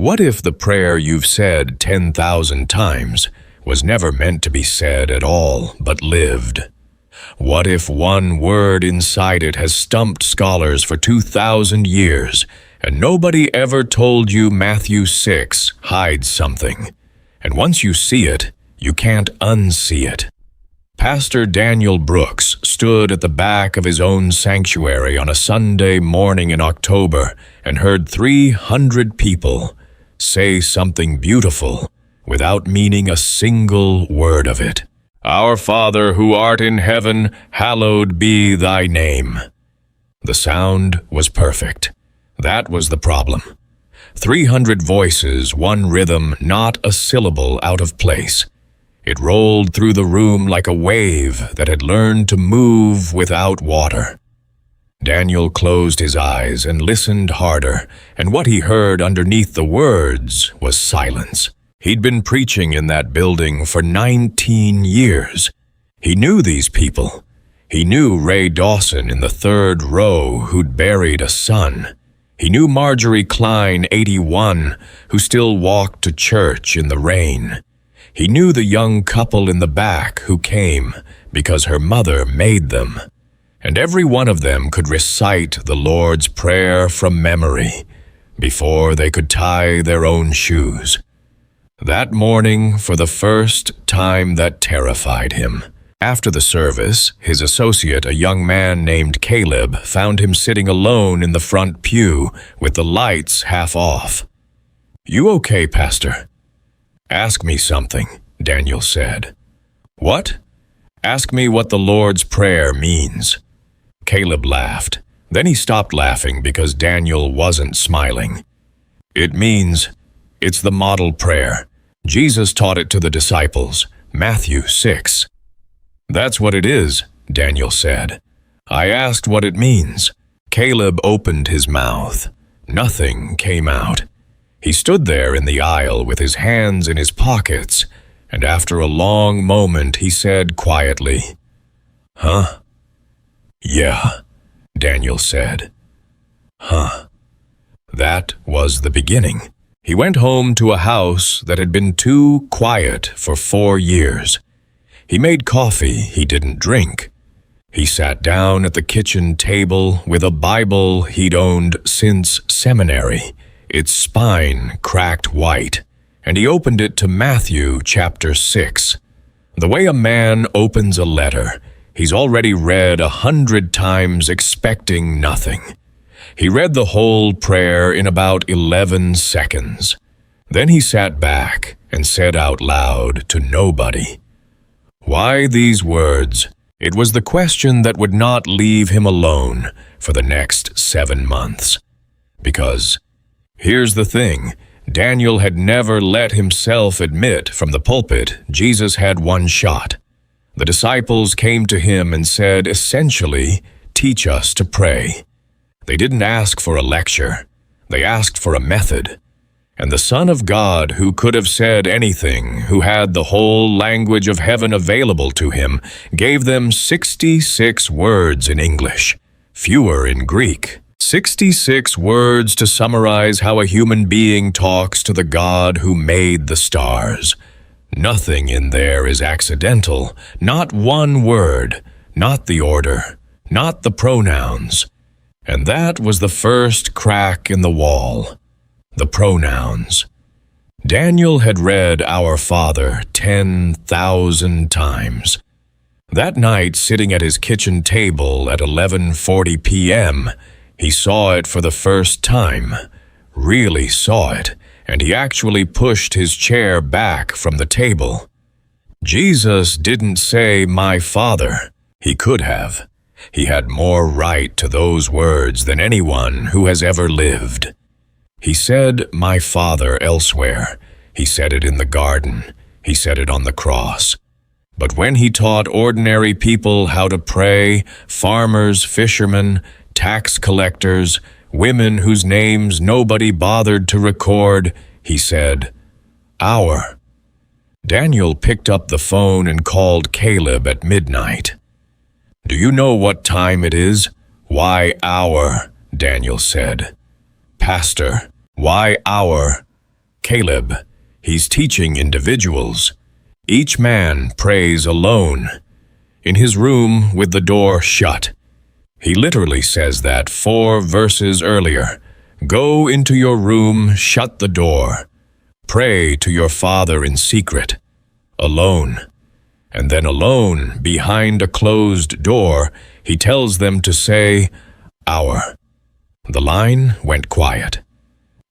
What if the prayer you've said 10,000 times was never meant to be said at all, but lived? What if one word inside it has stumped scholars for 2,000 years, and nobody ever told you Matthew 6 hides something, and once you see it, you can't unsee it? Pastor Daniel Brooks stood at the back of his own sanctuary on a Sunday morning in October and heard 300 people say something beautiful without meaning a single word of it. "Our Father who art in heaven, hallowed be thy name." The sound was perfect. That was the problem. 300 voices, one rhythm, not a syllable out of place. It rolled through the room like a wave that had learned to move without water. Daniel closed his eyes and listened harder, and what he heard underneath the words was silence. He'd been preaching in that building for 19 years. He knew these people. He knew Ray Dawson in the third row who'd buried a son. He knew Marjorie Klein, 81, who still walked to church in the rain. He knew the young couple in the back who came because her mother made them. And every one of them could recite the Lord's Prayer from memory before they could tie their own shoes. That morning, for the first time, that terrified him. After the service, his associate, a young man named Caleb, found him sitting alone in the front pew with the lights half off. "You okay, Pastor?" "Ask me something," Daniel said. "What?" "Ask me what the Lord's Prayer means." Caleb laughed. Then he stopped laughing because Daniel wasn't smiling. It's the model prayer. Jesus taught it to the disciples, Matthew 6. "That's what it is," Daniel said. "I asked what it means." Caleb opened his mouth. Nothing came out. He stood there in the aisle with his hands in his pockets, and after a long moment he said quietly, "Huh?" "Yeah," Daniel said. "Huh." That was the beginning. He went home to a house that had been too quiet for 4 years. He made coffee he didn't drink. He sat down at the kitchen table with a Bible he'd owned since seminary, its spine cracked white, and he opened it to Matthew chapter 6. The way a man opens a letter, he's already read 100 times expecting nothing. He read the whole prayer in about 11 seconds. Then he sat back and said out loud to nobody, "Why these words?" It was the question that would not leave him alone for the next 7 months. Because, here's the thing, Daniel had never let himself admit from the pulpit Jesus had one shot. The disciples came to him and said, essentially, "Teach us to pray." They didn't ask for a lecture. They asked for a method. And the Son of God, who could have said anything, who had the whole language of heaven available to him, gave them 66 words in English, fewer in Greek. 66 words to summarize how a human being talks to the God who made the stars. Nothing in there is accidental, not one word, not the order, not the pronouns. And that was the first crack in the wall, the pronouns. Daniel had read Our Father 10,000 times. That night, sitting at his kitchen table at 11:40 p.m., he saw it for the first time, really saw it, and he actually pushed his chair back from the table. Jesus didn't say, "My Father." He could have. He had more right to those words than anyone who has ever lived. He said, "My Father," elsewhere. He said it in the garden. He said it on the cross. But when he taught ordinary people how to pray, farmers, fishermen, tax collectors, women whose names nobody bothered to record, he said, "Our." Daniel picked up the phone and called Caleb at midnight. "Do you know what time it is?" "Why, our," Daniel said. "Pastor, why our?" Caleb. He's teaching individuals. Each man prays alone, in his room with the door shut. He literally says that 4 verses earlier. Go into your room, shut the door. Pray to your Father in secret, alone. And then alone, behind a closed door, he tells them to say, Our. The line went quiet.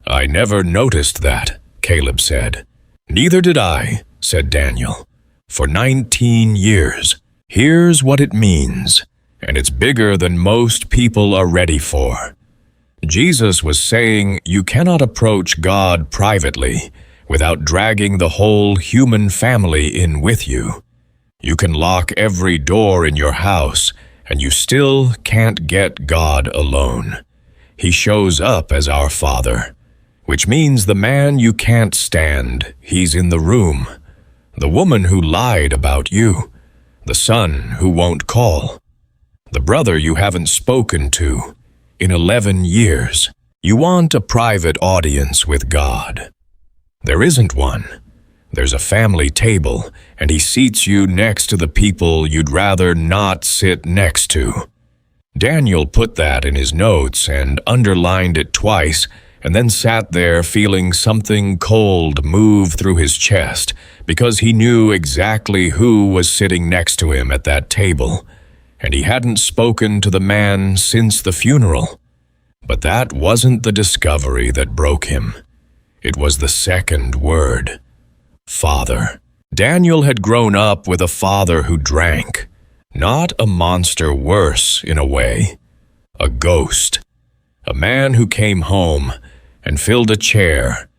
I never noticed that, Caleb said. Neither did I, said Daniel. For 19 years. Here's what it means, and it's bigger than most people are ready for. Jesus was saying you cannot approach God privately without dragging the whole human family in with you. You can lock every door in your house, and you still can't get God alone. He shows up as our Father, which means the man you can't stand, he's in the room. The woman who lied about you. The son who won't call. The brother you haven't spoken to in 11 years. You want a private audience with God. There isn't one. There's a family table, and he seats you next to the people you'd rather not sit next to. Daniel put that in his notes and underlined it twice, and then sat there feeling something cold move through his chest because he knew exactly who was sitting next to him at that table, and he hadn't spoken to the man since the funeral. But that wasn't the discovery that broke him. It was the second word, Father. Daniel had grown up with a father who drank, not a monster worse in a way, a ghost, a man who came home and filled a chair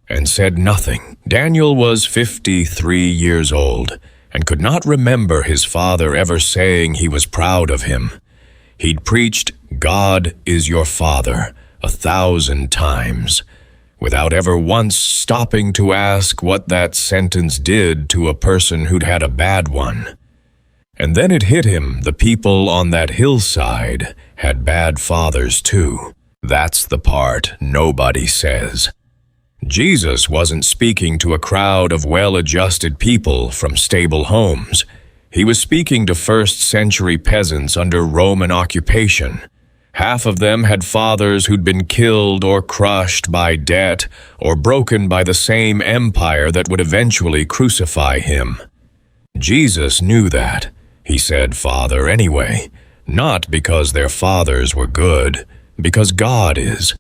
and said nothing. Daniel was 53 years old and could not remember his father ever saying he was proud of him. He'd preached, God is your Father, 1,000 times, without ever once stopping to ask what that sentence did to a person who'd had a bad one. And then it hit him the people on that hillside had bad fathers too. That's the part nobody says. Jesus wasn't speaking to a crowd of well-adjusted people from stable homes. He was speaking to first-century peasants under Roman occupation. Half of them had fathers who'd been killed or crushed by debt or broken by the same empire that would eventually crucify him. Jesus knew that. He said Father anyway, not because their fathers were good, because God is.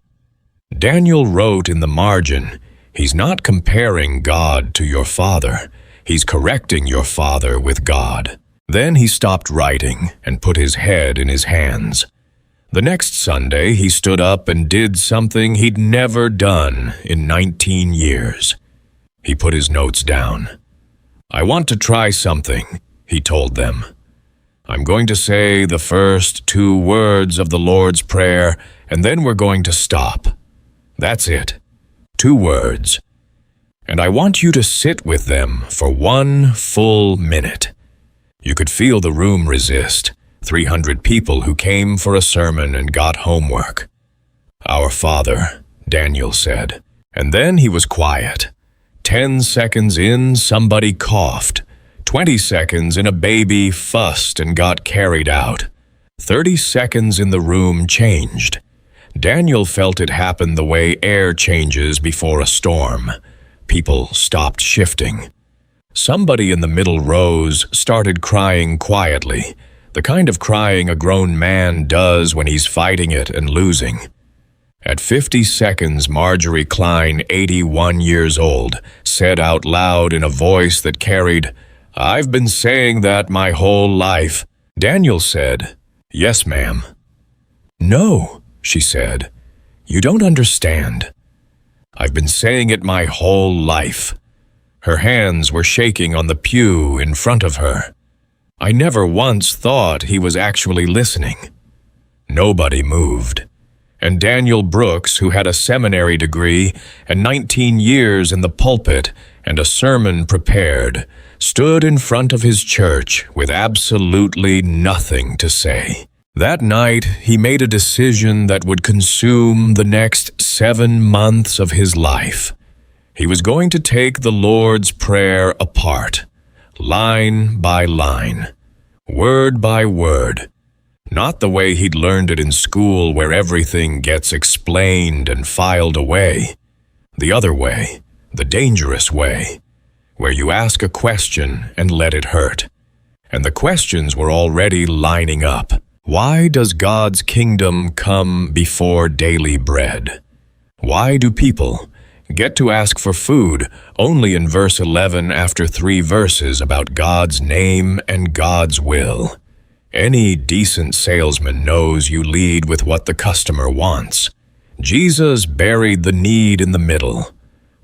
Daniel wrote in the margin, he's not comparing God to your father. He's correcting your father with God. Then he stopped writing and put his head in his hands. The next Sunday, he stood up and did something he'd never done in 19 years. He put his notes down. I want to try something, he told them. I'm going to say the first 2 words of the Lord's Prayer, and then we're going to stop. That's it. 2 words. And I want you to sit with them for 1 full minute. You could feel the room resist. 300 people who came for a sermon and got homework. Our Father, Daniel said. And then he was quiet. 10 seconds in, somebody coughed. 20 seconds in, a baby fussed and got carried out. 30 seconds in, the room changed. Daniel felt it happen the way air changes before a storm. People stopped shifting. Somebody in the middle rows started crying quietly, the kind of crying a grown man does when he's fighting it and losing. At 50 seconds, Marjorie Klein, 81 years old, said out loud in a voice that carried, I've been saying that my whole life. Daniel said, Yes, ma'am. No, she said. You don't understand. I've been saying it my whole life. Her hands were shaking on the pew in front of her. I never once thought he was actually listening. Nobody moved. And Daniel Brooks, who had a seminary degree and 19 years in the pulpit and a sermon prepared, stood in front of his church with absolutely nothing to say. That night, he made a decision that would consume the next 7 months of his life. He was going to take the Lord's Prayer apart, line by line, word by word, not the way he'd learned it in school where everything gets explained and filed away. The other way, the dangerous way, where you ask a question and let it hurt. And the questions were already lining up. Why does God's kingdom come before daily bread? Why do people get to ask for food only in verse 11 after 3 verses about God's name and God's will? Any decent salesman knows you lead with what the customer wants. Jesus buried the need in the middle.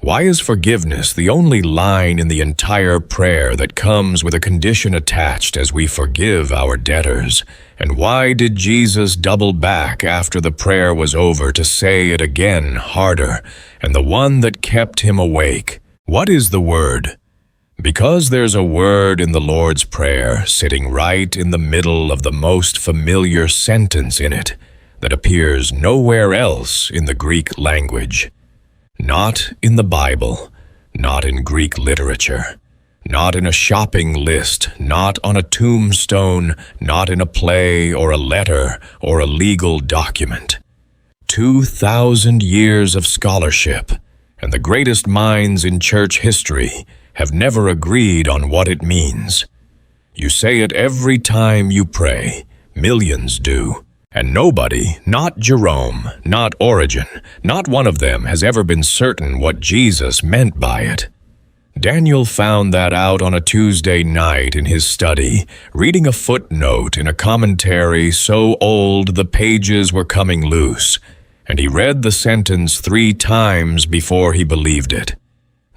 Why is forgiveness the only line in the entire prayer that comes with a condition attached as we forgive our debtors? And why did Jesus double back after the prayer was over to say it again harder, and the one that kept him awake? What is the word? Because there's a word in the Lord's Prayer sitting right in the middle of the most familiar sentence in it that appears nowhere else in the Greek language. Not in the Bible, not in Greek literature, not in a shopping list, not on a tombstone, not in a play or a letter or a legal document. 2,000 years of scholarship and the greatest minds in church history have never agreed on what it means. You say it every time you pray. Millions do. And nobody, not Jerome, not Origen, not one of them has ever been certain what Jesus meant by it. Daniel found that out on a Tuesday night in his study, reading a footnote in a commentary so old the pages were coming loose, and he read the sentence 3 times before he believed it.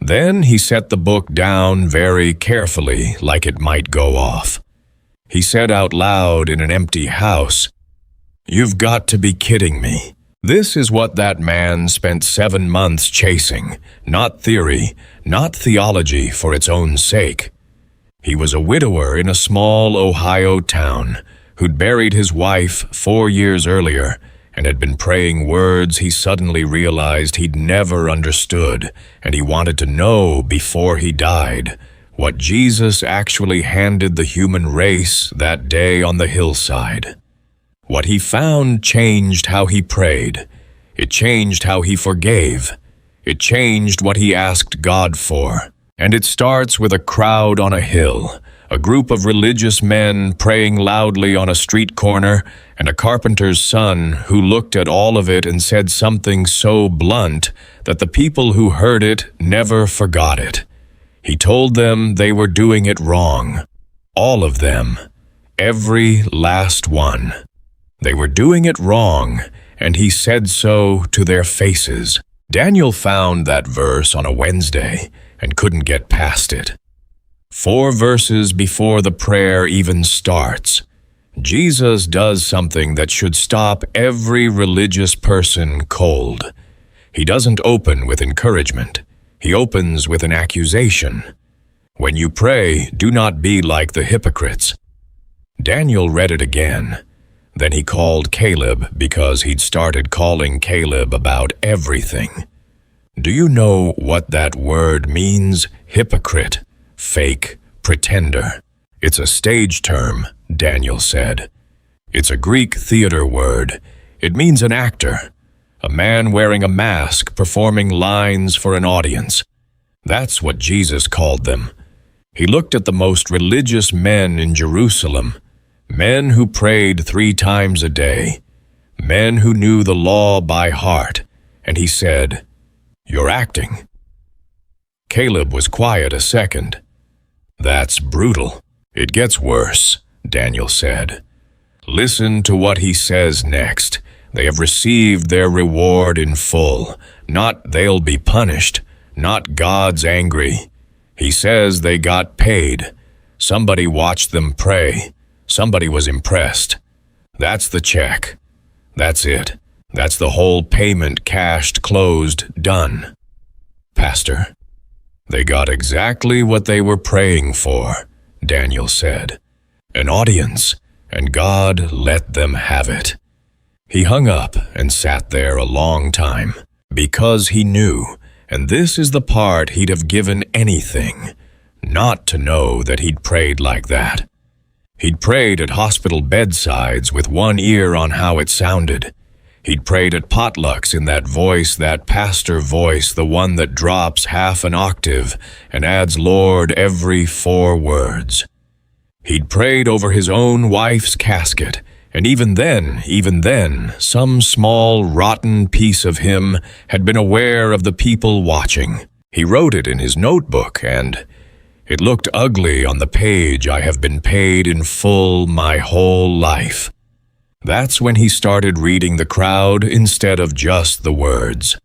Then he set the book down very carefully, like it might go off. He said out loud in an empty house, "You've got to be kidding me. This is what that man spent 7 months chasing, not theory, not theology for its own sake. He was a widower in a small Ohio town who'd buried his wife 4 years earlier and had been praying words he suddenly realized he'd never understood, and he wanted to know before he died what Jesus actually handed the human race that day on the hillside. What he found changed how he prayed. It changed how he forgave. It changed what he asked God for. And it starts with a crowd on a hill, a group of religious men praying loudly on a street corner, and a carpenter's son who looked at all of it and said something so blunt that the people who heard it never forgot it. He told them they were doing it wrong. All of them. Every last one. They were doing it wrong, and he said so to their faces. Daniel found that verse on a Wednesday and couldn't get past it. 4 verses before the prayer even starts, Jesus does something that should stop every religious person cold. He doesn't open with encouragement. He opens with an accusation. When you pray, do not be like the hypocrites. Daniel read it again. Then he called Caleb because he'd started calling Caleb about everything. Do you know what that word means? Hypocrite, fake, pretender. It's a stage term, Daniel said. It's a Greek theater word. It means an actor, a man wearing a mask performing lines for an audience. That's what Jesus called them. He looked at the most religious men in Jerusalem, men who prayed 3 times a day, men who knew the law by heart, and he said, "You're acting." Caleb was quiet a second. "That's brutal. It gets worse," Daniel said. "Listen to what he says next. They have received their reward in full. Not they'll be punished, not God's angry. He says they got paid. Somebody watched them pray. Somebody was impressed. That's the check. That's it. That's the whole payment cashed, closed, done." "Pastor, they got exactly what they were praying for," Daniel said. "An audience, and God let them have it." He hung up and sat there a long time, because he knew, And this is the part he'd have given anything, not to know that he'd prayed like that. He'd prayed at hospital bedsides with one ear on how it sounded. He'd prayed at potlucks in that voice, that pastor voice, the one that drops half an octave and adds Lord every 4 words. He'd prayed over his own wife's casket, and even then, some small, rotten piece of him had been aware of the people watching. He wrote it in his notebook, and it looked ugly on the page, I have been paid in full my whole life. That's when he started reading the crowd instead of just the words.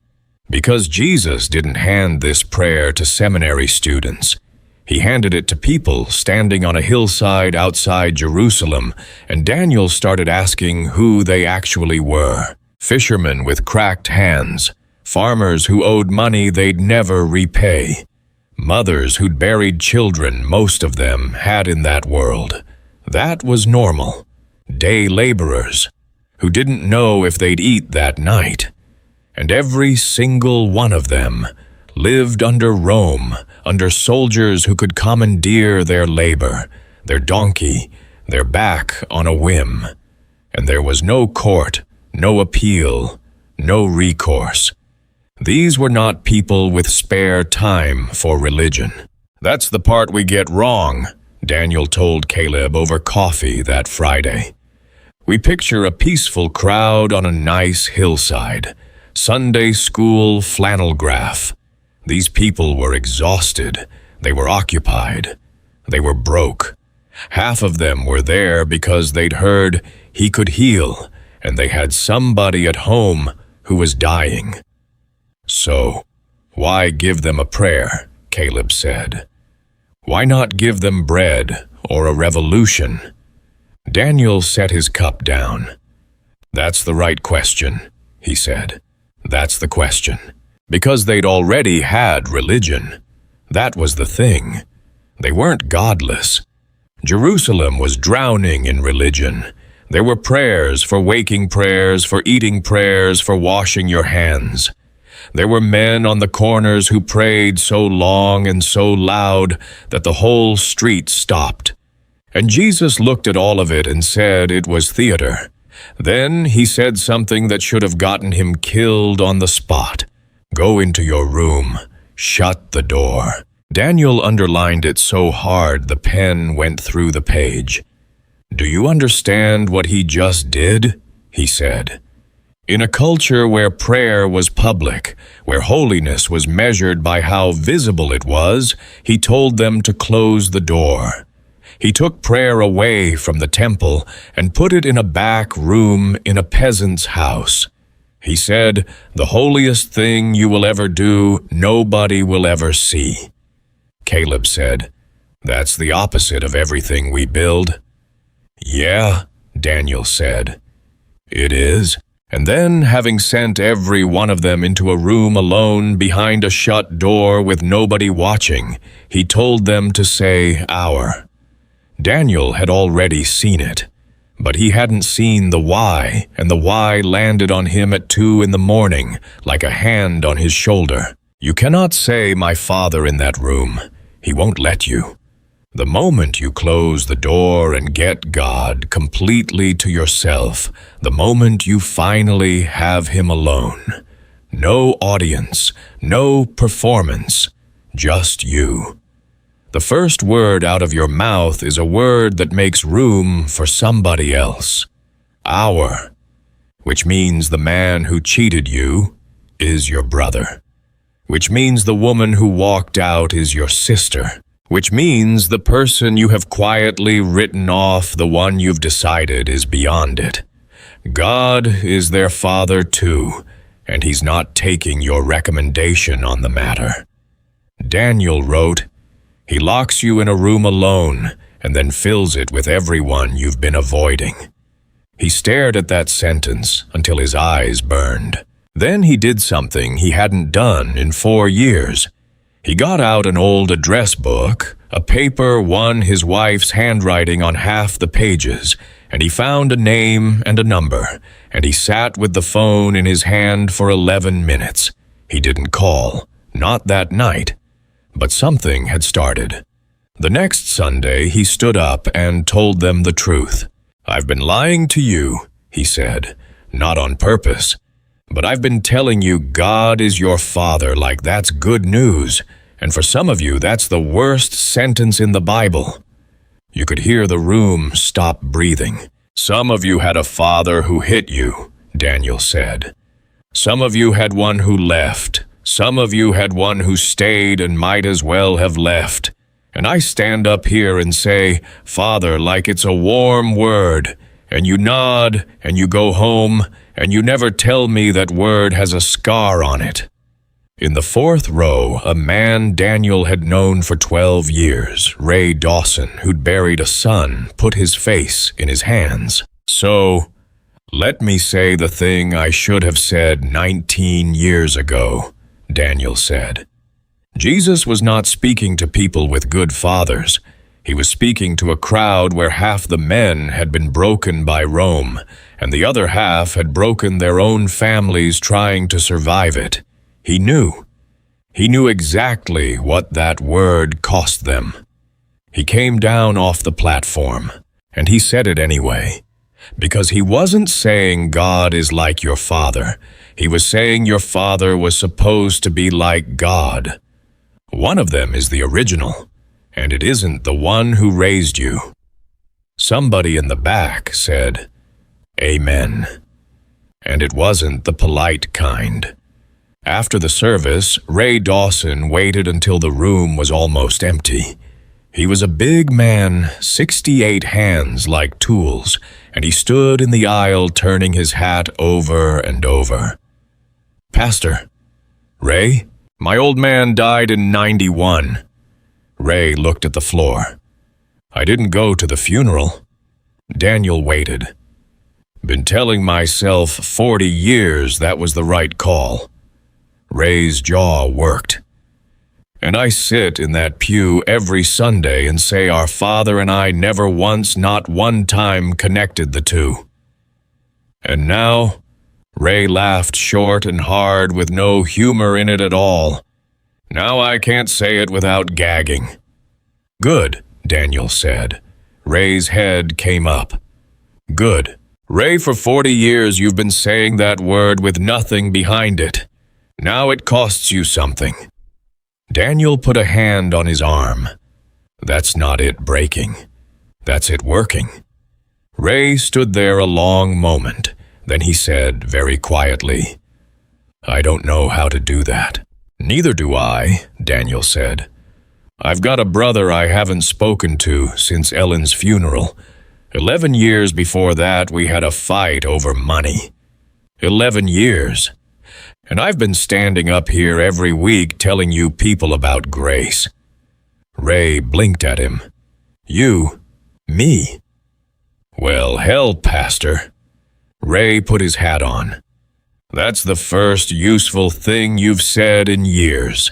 Because Jesus didn't hand this prayer to seminary students. He handed it to people standing on a hillside outside Jerusalem, and Daniel started asking who they actually were. Fishermen with cracked hands, farmers who owed money they'd never repay, mothers who'd buried children most of them had in that world. That was normal. Day laborers who didn't know if they'd eat that night. And every single one of them lived under Rome, under soldiers who could commandeer their labor, their donkey, their back on a whim. And there was no court, no appeal, no recourse. These were not people with spare time for religion. That's the part we get wrong, Daniel told Caleb over coffee that Friday. We picture a peaceful crowd on a nice hillside, Sunday school flannel graph. These people were exhausted, they were occupied, they were broke. Half of them were there because they'd heard he could heal, and they had somebody at home who was dying. So, why give them a prayer? Caleb said. Why not give them bread or a revolution? Daniel set his cup down. That's the right question, he said. That's the question. Because they'd already had religion. That was the thing. They weren't godless. Jerusalem was drowning in religion. There were prayers for waking prayers, for eating prayers, for washing your hands. There were men on the corners who prayed so long and so loud that the whole street stopped. And Jesus looked at all of it and said it was theater. Then he said something that should have gotten him killed on the spot. Go into your room. Shut the door. Daniel underlined it so hard the pen went through the page. Do you understand what he just did? He said. In a culture where prayer was public, where holiness was measured by how visible it was, he told them to close the door. He took prayer away from the temple and put it in a back room in a peasant's house. He said, the holiest thing you will ever do, nobody will ever see. Caleb said, that's the opposite of everything we build. Yeah, Daniel said. It is. And then, having sent every one of them into a room alone behind a shut door with nobody watching, he told them to say, "Our." Daniel had already seen it, but he hadn't seen the why, and the why landed on him at 2 a.m, like a hand on his shoulder. You cannot say, "My Father," in that room. He won't let you. The moment you close the door and get God completely to yourself, the moment you finally have Him alone. No audience, no performance, just you. The first word out of your mouth is a word that makes room for somebody else. Our, which means the man who cheated you is your brother. Which means the woman who walked out is your sister. Which means the person you have quietly written off, the one you've decided is beyond it. God is their Father too, and He's not taking your recommendation on the matter. Daniel wrote, He locks you in a room alone and then fills it with everyone you've been avoiding. He stared at that sentence until his eyes burned. Then he did something he hadn't done in 4 years. He got out an old address book, a paper won his wife's handwriting on half the pages, and he found a name and a number, and he sat with the phone in his hand for 11 minutes. He didn't call, Not that night, but something had started. The next Sunday, he stood up and told them the truth. "I've been lying to you," he said, "not on purpose. But I've been telling you God is your Father like that's good news, and for some of you that's the worst sentence in the Bible." You could hear the room stop breathing. "Some of you had a father who hit you," Daniel said. "Some of you had one who left. Some of you had one who stayed and might as well have left. And I stand up here and say, 'Father,' like it's a warm word, and you nod, and you go home, and you never tell me that word has a scar on it." In the fourth row, a man Daniel had known for 12 years, Ray Dawson, who'd buried a son, put his face in his hands. "So, let me say the thing I should have said 19 years ago," Daniel said. Jesus was not speaking to people with good fathers. He was speaking to a crowd where half the men had been broken by Rome, and the other half had broken their own families trying to survive it. He knew. He knew exactly what that word cost them. He came down off the platform, and he said it anyway, because he wasn't saying God is like your father. He was saying your father was supposed to be like God. One of them is the original, and it isn't the one who raised you. Somebody in the back said, "Amen." And it wasn't the polite kind. After the service, Ray Dawson waited until the room was almost empty. He was a big man, 68 hands like tools, and he stood in the aisle turning his hat over and over. "Pastor, Ray, my old man died in 91. Ray looked at the floor. "I didn't go to the funeral." Daniel waited. "Been telling myself 40 years that was the right call." Ray's jaw worked. "And I sit in that pew every Sunday and say our father and I never once, not one time, connected the two." And now, Ray laughed short and hard with no humor in it at all. "Now I can't say it without gagging." "Good," Daniel said. Ray's head came up. "Good. Ray, for 40 years you've been saying that word with nothing behind it. Now it costs you something." Daniel put a hand on his arm. "That's not it breaking. That's it working." Ray stood there a long moment. Then he said, very quietly, "I don't know how to do that." "Neither do I," Daniel said. "I've got a brother I haven't spoken to since Ellen's funeral. 11 years before that, we had a fight over money. 11 years. And I've been standing up here every week telling you people about grace." Ray blinked at him. "You? Me?" "Well, hell, Pastor." Ray put his hat on. "That's the first useful thing you've said in years."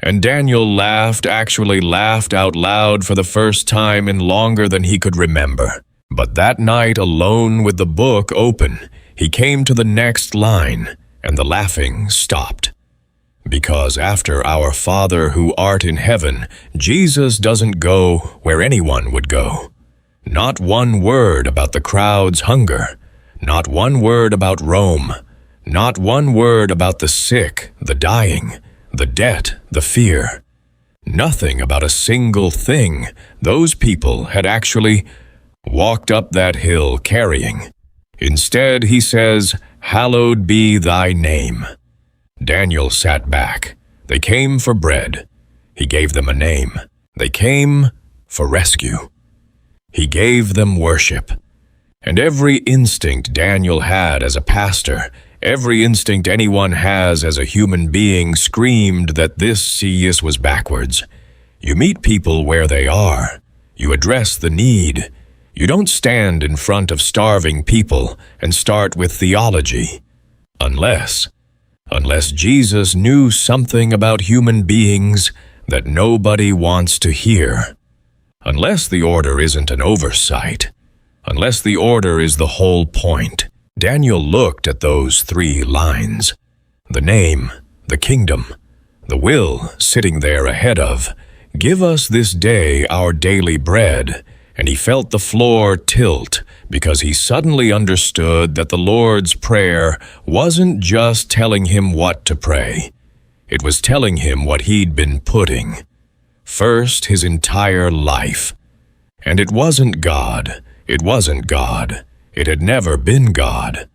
And Daniel laughed, actually laughed out loud for the first time in longer than he could remember. But that night, alone with the book open, he came to the next line, and the laughing stopped. Because after our Father who art in heaven, Jesus doesn't go where anyone would go. Not one word about the crowd's hunger. Not one word about Rome. Not one word about the sick, the dying, the debt, the fear. Nothing about a single thing those people had actually walked up that hill carrying. Instead, he says, "Hallowed be thy name." Daniel sat back. They came for bread. He gave them a name. They came for rescue. He gave them worship. And every instinct Daniel had as a pastor, every instinct anyone has as a human being, screamed that this CS was backwards. You meet people where they are. You address the need. You don't stand in front of starving people and start with theology. Unless Jesus knew something about human beings that nobody wants to hear. Unless the order isn't an oversight. Unless the order is the whole point. Daniel looked at those 3 lines. The name, the kingdom, the will sitting there ahead of, "Give us this day our daily bread," and he felt the floor tilt because he suddenly understood that the Lord's Prayer wasn't just telling him what to pray. It was telling him what he'd been putting first his entire life. And it wasn't God. It wasn't God. It had never been God.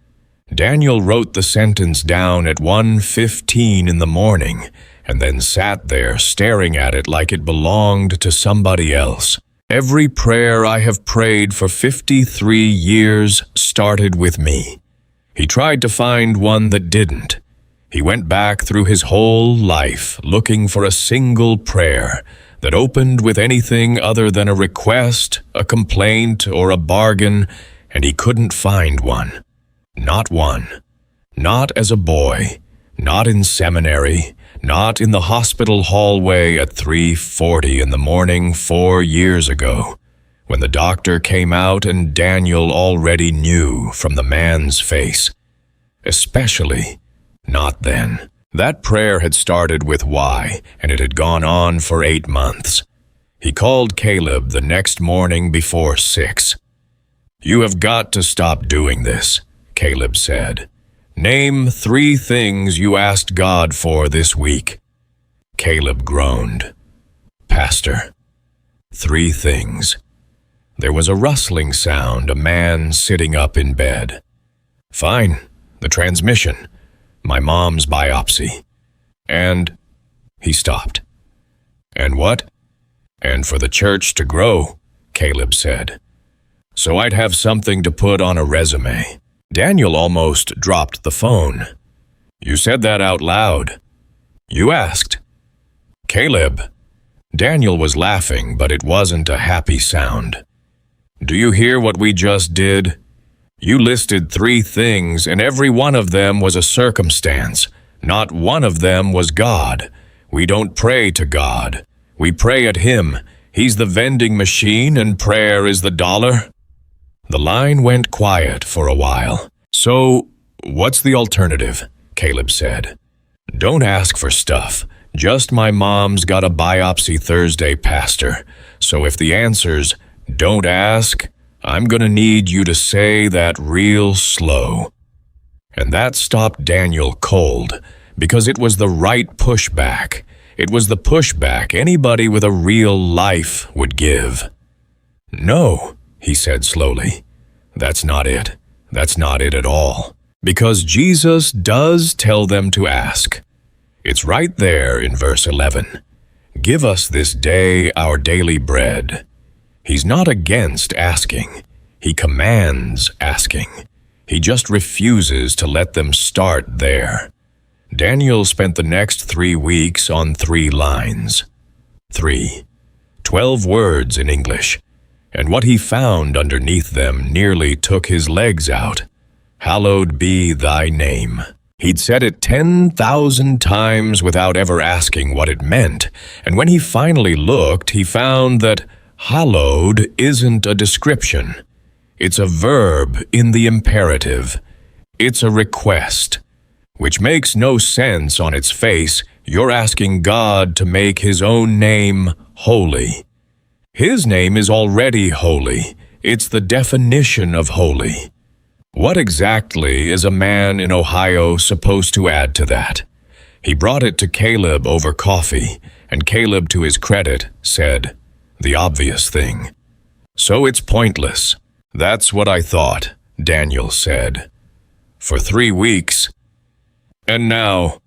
Daniel wrote the sentence down at 1:15 in the morning and then sat there staring at it like it belonged to somebody else. Every prayer I have prayed for 53 years started with me. He tried to find one that didn't. He went back through his whole life looking for a single prayer that opened with anything other than a request, a complaint, or a bargain, and he couldn't find one. Not one. Not as a boy. Not in seminary. Not in the hospital hallway at 3:40 in the morning 4 years ago, when the doctor came out and Daniel already knew from the man's face. Especially not then. That prayer had started with why, and it had gone on for 8 months. He called Caleb the next morning before 6. "You have got to stop doing this," Caleb said. "Name 3 things you asked God for this week." Caleb groaned. "Pastor, 3 things." There was a rustling sound, a man sitting up in bed. "Fine, the transmission, my mom's biopsy, and—" He stopped. "And what?" "And for the church to grow," Caleb said. "So I'd have something to put on a resume." Daniel almost dropped the phone. "You said that out loud. You asked." "Caleb." Daniel was laughing, but it wasn't a happy sound. "Do you hear what we just did? You listed 3 things, and every one of them was a circumstance. Not one of them was God. We don't pray to God. We pray at Him. He's the vending machine, and prayer is the dollar." The line went quiet for a while. "So, what's the alternative?" Caleb said. "Don't ask for stuff. Just my mom's got a biopsy Thursday, Pastor. So if the answer's don't ask, I'm gonna need you to say that real slow." And that stopped Daniel cold, because it was the right pushback. It was the pushback anybody with a real life would give. "No," he said slowly. "That's not it. That's not it at all. Because Jesus does tell them to ask. It's right there in verse 11. Give us this day our daily bread. He's not against asking. He commands asking. He just refuses to let them start there. Daniel spent the next 3 weeks on 3 lines. 3. 12 words in English. And what he found underneath them nearly took his legs out. Hallowed be thy name. He'd said it 10,000 times without ever asking what it meant, and when he finally looked, he found that hallowed isn't a description. It's a verb in the imperative. It's a request, which makes no sense on its face. You're asking God to make His own name holy. His name is already holy. It's the definition of holy. What exactly is a man in Ohio supposed to add to that? He brought it to Caleb over coffee, and Caleb, to his credit, said the obvious thing. "So it's pointless." "That's what I thought," Daniel said. "For 3 weeks. And now—"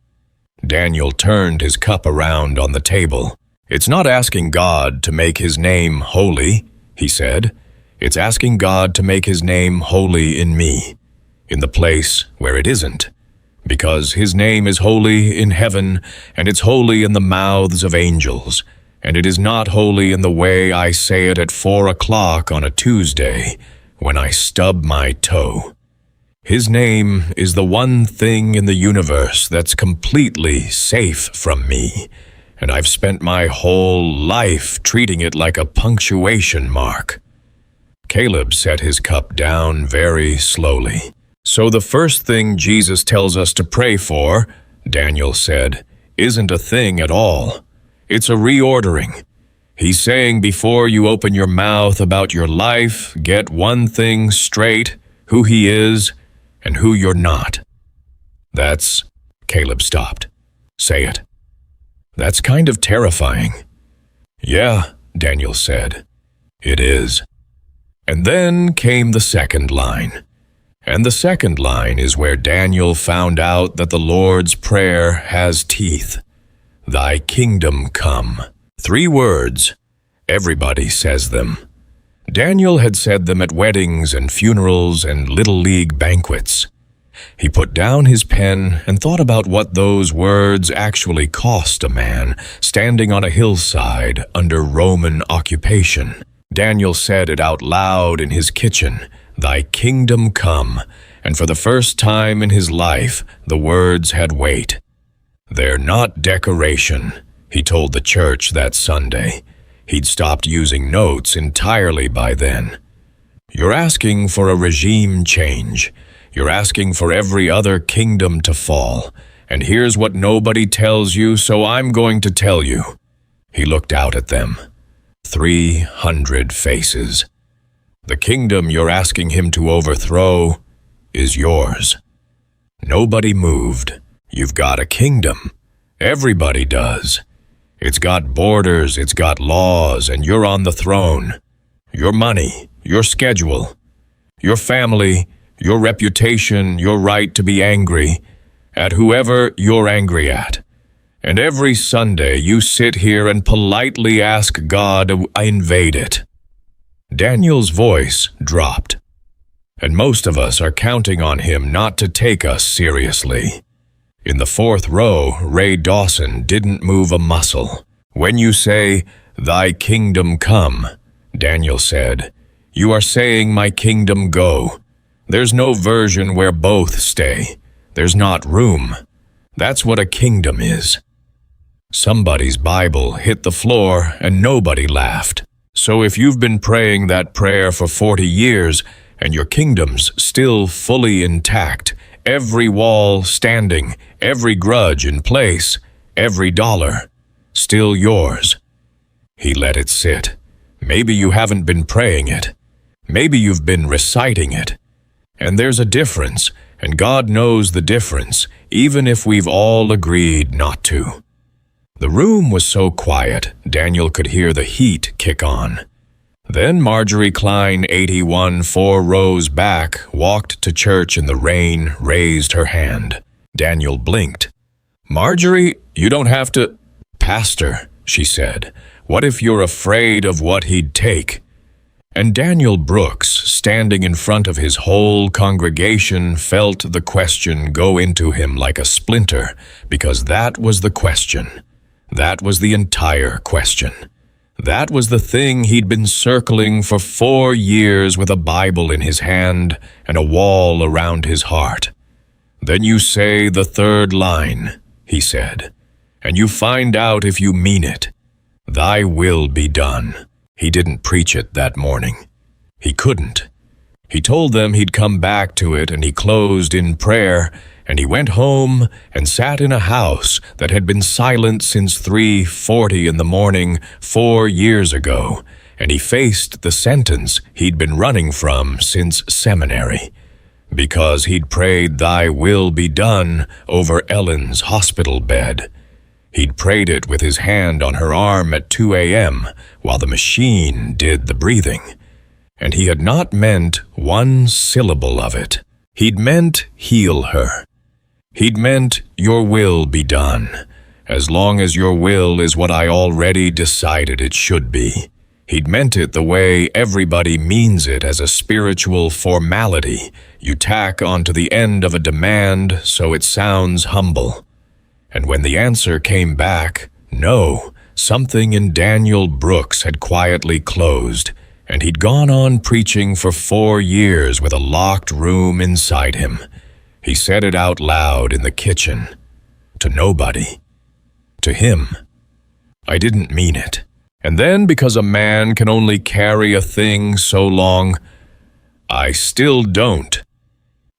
Daniel turned his cup around on the table. "It's not asking God to make His name holy," he said. "It's asking God to make His name holy in me, in the place where it isn't. Because His name is holy in heaven, and it's holy in the mouths of angels, and it is not holy in the way I say it at 4 o'clock on a Tuesday, when I stub my toe. His name is the one thing in the universe that's completely safe from me, and I've spent my whole life treating it like a punctuation mark." Caleb set his cup down very slowly. "So the first thing Jesus tells us to pray for," Daniel said, isn't a thing at all. It's a reordering. He's saying before you open your mouth about your life, get one thing straight, who he is and who you're not. That's... Caleb stopped. Say it. That's kind of terrifying. Yeah, Daniel said. It is. And then came the second line. And the second line is where Daniel found out that the Lord's Prayer has teeth. Thy kingdom come. 3 words. Everybody says them. Daniel had said them at weddings and funerals and Little League banquets. He put down his pen and thought about what those words actually cost a man standing on a hillside under Roman occupation. Daniel said it out loud in his kitchen, Thy kingdom come, and for the first time in his life, the words had weight. They're not decoration, he told the church that Sunday. He'd stopped using notes entirely by then. You're asking for a regime change. You're asking for every other kingdom to fall. And here's what nobody tells you, so I'm going to tell you. He looked out at them. 300 faces. The kingdom you're asking him to overthrow is yours. Nobody moved. You've got a kingdom. Everybody does. It's got borders, it's got laws, and you're on the throne. Your money, your schedule, your family, your reputation, your right to be angry at whoever you're angry at. And every Sunday you sit here and politely ask God to invade it. Daniel's voice dropped. And most of us are counting on him not to take us seriously. In the 4th row, Ray Dawson didn't move a muscle. When you say, Thy kingdom come, Daniel said, you are saying my kingdom go. There's no version where both stay. There's not room. That's what a kingdom is. Somebody's Bible hit the floor and nobody laughed. So if you've been praying that prayer for 40 years and your kingdom's still fully intact, every wall standing, every grudge in place, every dollar still yours. He let it sit. Maybe you haven't been praying it. Maybe you've been reciting it. And there's a difference, and God knows the difference, even if we've all agreed not to. The room was so quiet, Daniel could hear the heat kick on. Then Marjorie Klein, 81, 4 rows back, walked to church in the rain, raised her hand. Daniel blinked. Marjorie, you don't have to... Pastor, she said, what if you're afraid of what he'd take? And Daniel Brooks, standing in front of his whole congregation, felt the question go into him like a splinter, because that was the question. That was the entire question. That was the thing he'd been circling for 4 years with a Bible in his hand and a wall around his heart. Then you say the 3rd line, he said, and you find out if you mean it. Thy will be done. He didn't preach it that morning. He couldn't. He told them he'd come back to it, and he closed in prayer, and he went home and sat in a house that had been silent since 3:40 in the morning 4 years ago, and he faced the sentence he'd been running from since seminary, because he'd prayed Thy will be done over Ellen's hospital bed. He'd prayed it with his hand on her arm at 2 a.m. while the machine did the breathing. And he had not meant one syllable of it. He'd meant heal her. He'd meant your will be done, as long as your will is what I already decided it should be. He'd meant it the way everybody means it, as a spiritual formality you tack onto the end of a demand so it sounds humble. And when the answer came back, no, something in Daniel Brooks had quietly closed, and he'd gone on preaching for 4 years with a locked room inside him. He said it out loud in the kitchen. To nobody. To him. I didn't mean it. And then, because a man can only carry a thing so long, I still don't.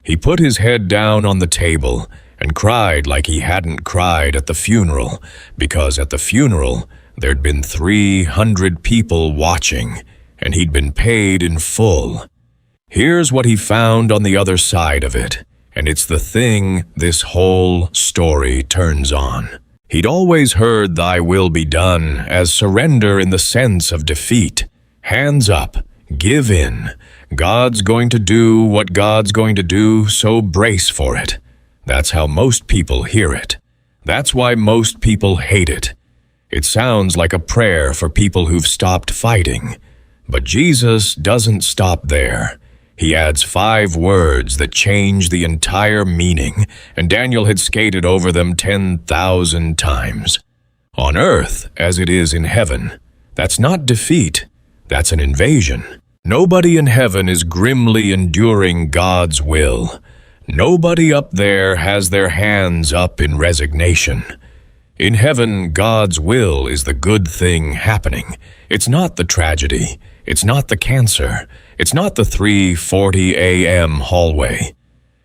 He put his head down on the table, and cried like he hadn't cried at the funeral, because at the funeral there'd been 300 people watching, and he'd been paid in full. Here's what he found on the other side of it, and it's the thing this whole story turns on. He'd always heard "Thy will be done" as surrender in the sense of defeat. Hands up, give in. God's going to do what God's going to do, so brace for it. That's how most people hear it. That's why most people hate it. It sounds like a prayer for people who've stopped fighting. But Jesus doesn't stop there. He adds 5 words that change the entire meaning, and Daniel had skated over them 10,000 times. On earth, as it is in heaven. That's not defeat. That's an invasion. Nobody in heaven is grimly enduring God's will. Nobody up there has their hands up in resignation. In heaven, God's will is the good thing happening. It's not the tragedy. It's not the cancer. It's not the 3:40 a.m. hallway.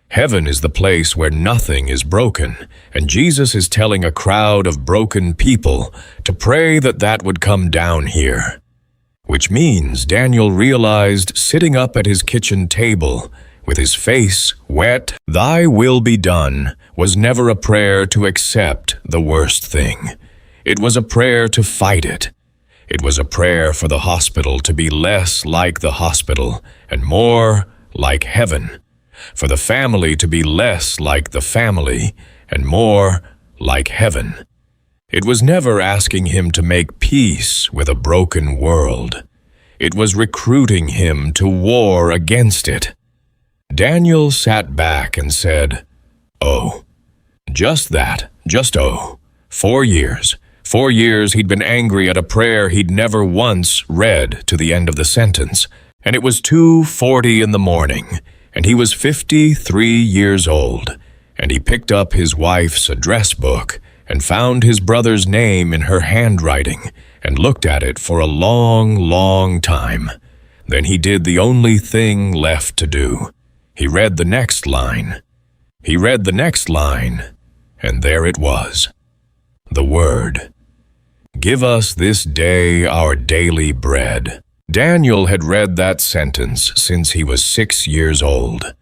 Heaven is the place where nothing is broken, and Jesus is telling a crowd of broken people to pray that that would come down here. Which means Daniel realized, sitting up at his kitchen table, with his face wet, "Thy will be done," was never a prayer to accept the worst thing. It was a prayer to fight it. It was a prayer for the hospital to be less like the hospital and more like heaven. For the family to be less like the family and more like heaven. It was never asking him to make peace with a broken world. It was recruiting him to war against it. Daniel sat back and said, "Oh." Just that, just oh. 4 years. 4 years he'd been angry at a prayer he'd never once read to the end of the sentence, and it was 2:40 in the morning, and he was 53 years old, and he picked up his wife's address book and found his brother's name in her handwriting and looked at it for a long, long time. Then he did the only thing left to do. He read the next line. He read the next line, and there it was. The word. "Give us this day our daily bread." Daniel had read that sentence since he was 6 years old.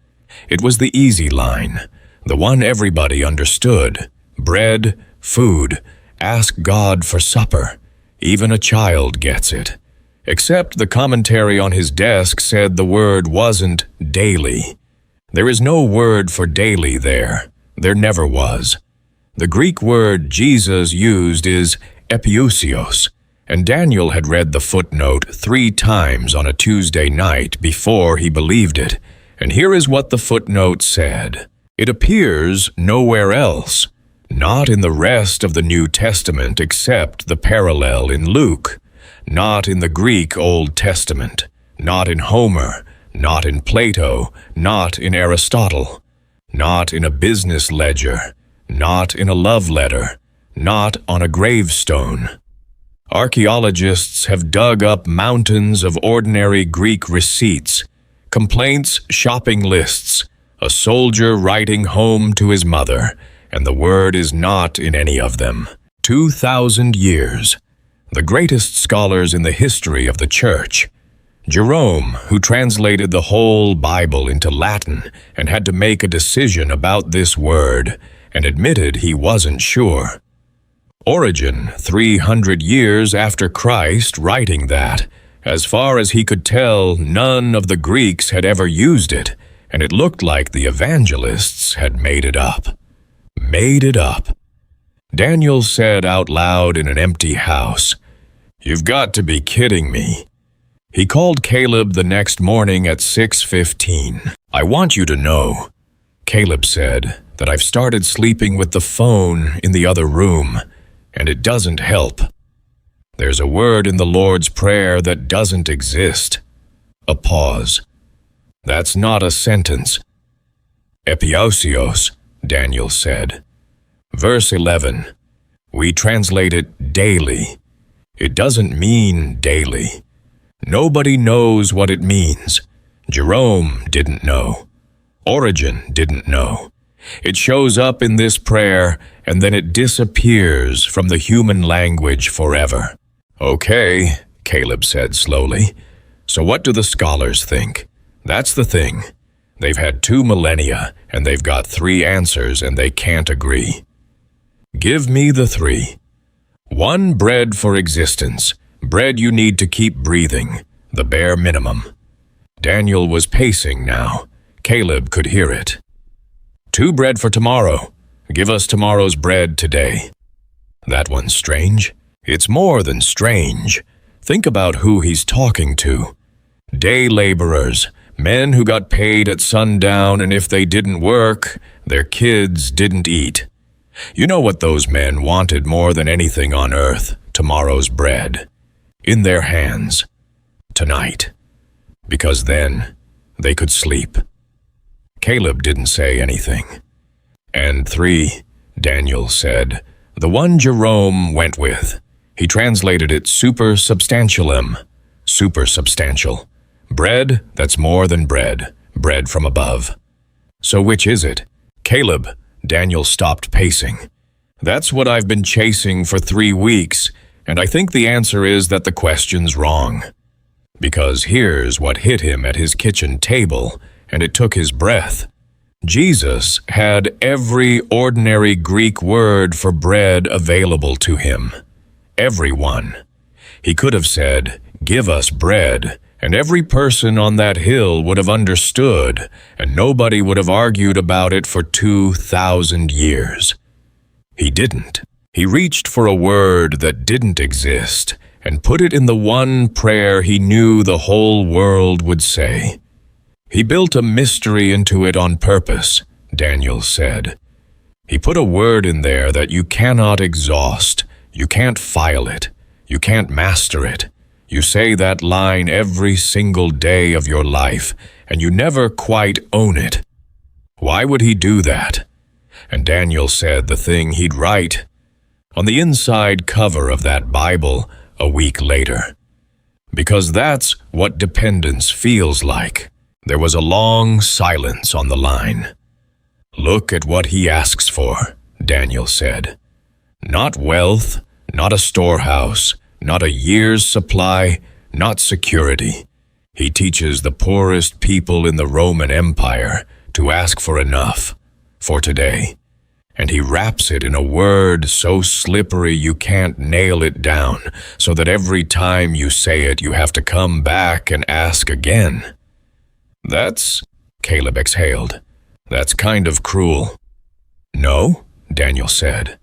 It was the easy line, the one everybody understood. Bread, food, ask God for supper. Even a child gets it. Except the commentary on his desk said the word wasn't daily. There is no word for daily there. There never was. The Greek word Jesus used is epiousios, and Daniel had read the footnote 3 times on a Tuesday night before he believed it, and here is what the footnote said. It appears nowhere else, not in the rest of the New Testament except the parallel in Luke, not in the Greek Old Testament, not in Homer, not in Plato, not in Aristotle, not in a business ledger, not in a love letter, not on a gravestone. Archaeologists have dug up mountains of ordinary Greek receipts, complaints, shopping lists, a soldier writing home to his mother, and the word is not in any of them. 2,000 years. The greatest scholars in the history of the Church. Jerome, who translated the whole Bible into Latin and had to make a decision about this word, and admitted he wasn't sure. Origen, 300 years after Christ, writing that, as far as he could tell, none of the Greeks had ever used it, and it looked like the evangelists had made it up. Made it up. Daniel said out loud in an empty house, "You've got to be kidding me." He called Caleb the next morning at 6:15. "I want you to know," Caleb said, "that I've started sleeping with the phone in the other room, and it doesn't help. There's a word in the Lord's Prayer that doesn't exist." A pause. "That's not a sentence." "Epiousios," Daniel said. Verse 11. We translate it daily. It doesn't mean daily. Nobody knows what it means. Jerome didn't know. Origen didn't know. It shows up in this prayer, and then it disappears from the human language forever. Okay, Caleb said slowly. So what do the scholars think? That's the thing. They've had 2 millennia, and they've got 3 answers, and they can't agree. Give me the 3. 1, bread for existence. Bread you need to keep breathing. The bare minimum. Daniel was pacing now. Caleb could hear it. 2, bread for tomorrow. Give us tomorrow's bread today. That one's strange. It's more than strange. Think about who he's talking to. Day laborers, men who got paid at sundown, and if they didn't work, their kids didn't eat. You know what those men wanted more than anything on earth? Tomorrow's bread. In their hands. Tonight. Because then they could sleep. Caleb didn't say anything. And 3, Daniel said, the one Jerome went with. He translated it supersubstantialem. Supersubstantial. Bread that's more than bread. Bread from above. So which is it? Caleb, Daniel stopped pacing. That's what I've been chasing for 3 weeks, and I think the answer is that the question's wrong. Because here's what hit him at his kitchen table, and it took his breath. Jesus had every ordinary Greek word for bread available to him. Every one. He could have said, "Give us bread," and every person on that hill would have understood, and nobody would have argued about it for 2,000 years. He didn't. He reached for a word that didn't exist and put it in the one prayer he knew the whole world would say. He built a mystery into it on purpose, Daniel said. He put a word in there that you cannot exhaust. You can't file it. You can't master it. You say that line every single day of your life, and you never quite own it. Why would he do that? And Daniel said the thing he'd write on the inside cover of that Bible a week later. Because that's what dependence feels like. There was a long silence on the line. Look at what he asks for, Daniel said. Not wealth, not a storehouse, not a year's supply, not security. He teaches the poorest people in the Roman Empire to ask for enough, for today. And he wraps it in a word so slippery you can't nail it down, so that every time you say it you have to come back and ask again. That's, Caleb exhaled, that's kind of cruel. No, Daniel said.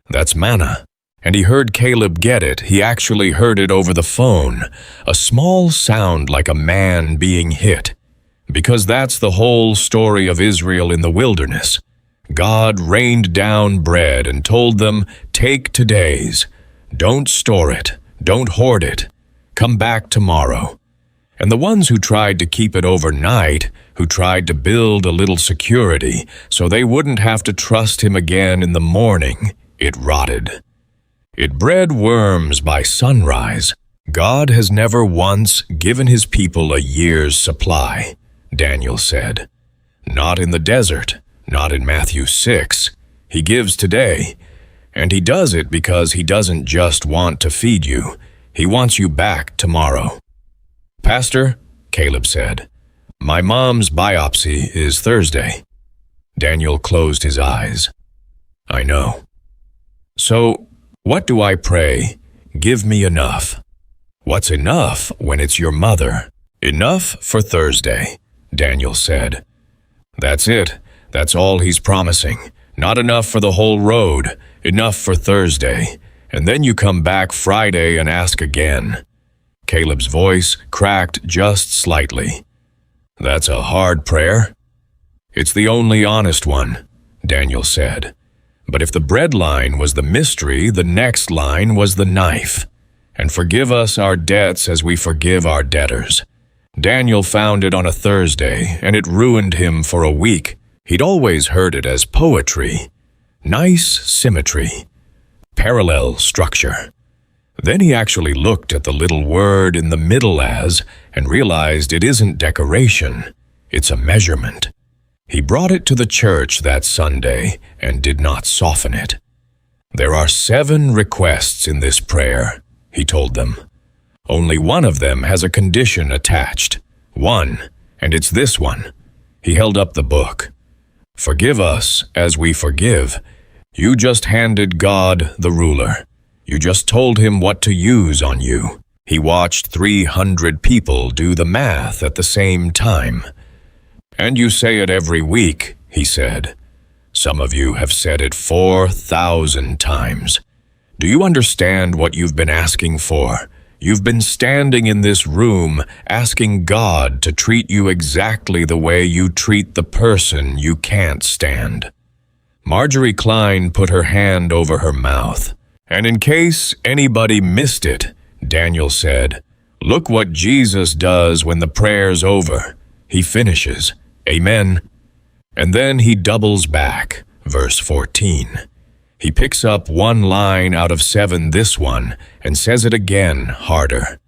That's manna. And he heard Caleb get it. He actually heard it over the phone, a small sound like a man being hit. Because that's the whole story of Israel in the wilderness. God rained down bread and told them, take today's. Don't store it. Don't hoard it. Come back tomorrow. And the ones who tried to keep it overnight, who tried to build a little security so they wouldn't have to trust him again in the morning, it rotted. It bred worms by sunrise. God has never once given his people a year's supply, Daniel said. Not in the desert, not in Matthew 6. He gives today, and he does it because he doesn't just want to feed you. He wants you back tomorrow. Pastor, Caleb said, my mom's biopsy is Thursday. Daniel closed his eyes. I know. So, what do I pray? Give me enough. What's enough when it's your mother? Enough for Thursday, Daniel said. That's it. That's all he's promising. Not enough for the whole road. Enough for Thursday. And then you come back Friday and ask again. Caleb's voice cracked just slightly. That's a hard prayer. It's the only honest one, Daniel said. But if the bread line was the mystery, the next line was the knife. And forgive us our debts as we forgive our debtors. Daniel found it on a Thursday, and it ruined him for a week. He'd always heard it as poetry. Nice symmetry. Parallel structure. Then he actually looked at the little word in the middle as, and realized it isn't decoration. It's a measurement. He brought it to the church that Sunday and did not soften it. "There are 7 requests in this prayer," he told them. "Only one of them has a condition attached. One, and it's this one." He held up the book. "Forgive us as we forgive." You just handed God the ruler. You just told him what to use on you. He watched 300 people do the math at the same time. "And you say it every week," he said. "Some of you have said it 4,000 times. Do you understand what you've been asking for? You've been standing in this room asking God to treat you exactly the way you treat the person you can't stand." Marjorie Klein put her hand over her mouth. "And in case anybody missed it," Daniel said, "look what Jesus does when the prayer's over. He finishes, 'Amen.' And then he doubles back, verse 14. He picks up one line out of 7, this one, and says it again harder.